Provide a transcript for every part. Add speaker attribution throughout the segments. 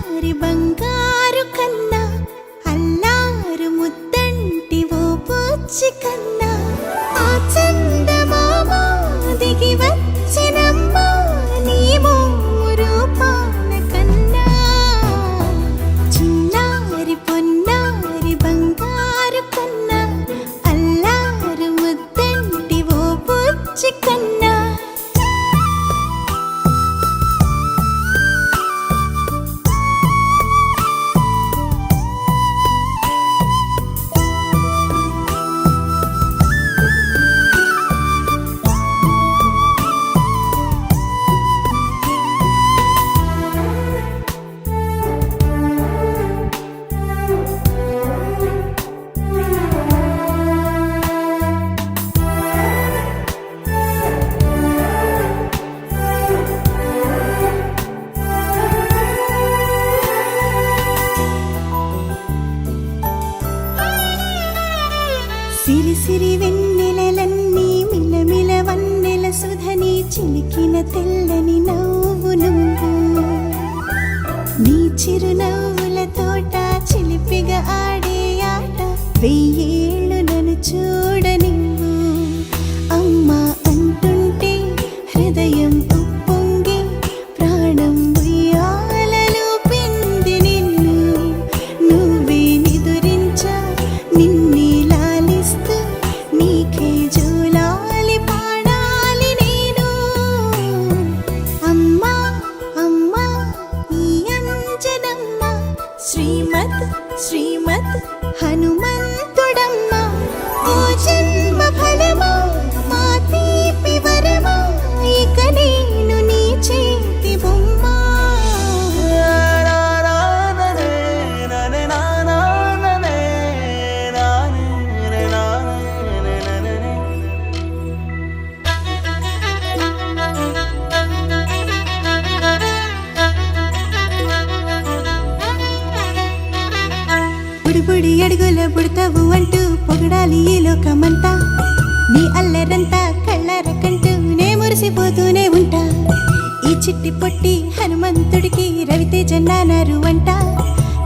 Speaker 1: చిన్నారి బంగారు కన్నా అల్లారు ముద్దంటి ఓ పూచి కన్నా ఆ చందమామ దిగి వచ్చినమ్మ నీ రూపాల కన్నా చిన్నారి పొన్నారి బంగారు కన్నా అల్లారు ముద్దంటి ఓ పూచి కన్నా సిరి సిరి వెన్నెలలన్నీ మిలమిల వన్నెల సుధని చిలికిన తెల్లని నవ్వు నువ్వు నీ చిరునవ్వుల తోట చిలిపిగా ఆడే ఆట వెయ్యేళ్ళు నన్ను చూడ నువ్వు అమ్మా అంటుంటే హృదయం ఉప్పొంగి ప్రాణం ఉయ్యాలలో పిండి నిన్ను నువ్వే నిదురించా నిన్నే నీకే జూలాలి పాడాలి నేను అమ్మా అమ్మా ఈ అంజనమ్మ శ్రీమత్ శ్రీమత్ హనుమంతుడమ్మ ఓ జన్మ ఫలమా మా తీపి వరమా ఇక నేను నీ చేతి బొమ్మ బుడి అడుగుల బుడతావు అంటూ పొగడాలి ఈ లోకమంతా నీ అల్లరంతా కళ్ళరకంటూ నే మురిసిపోతూనే ఉంటా ఈ చిట్టి పొట్టి హనుమంతుడికి రవితేజ నానారు అంట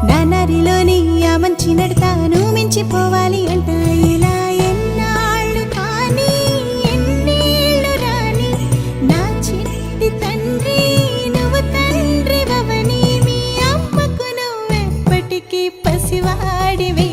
Speaker 1: నానారిలోని ఆ మంచి నడతాను మించిపోవాలి అంట ఇలా ఎన్నాళ్ళు కానీ ఎన్నేళ్ళు రాని నా చిట్టి తండ్రి నువ్వు తండ్రి వవని మీ అమ్మకు నువ్వెప్పటికీ పసివాడివి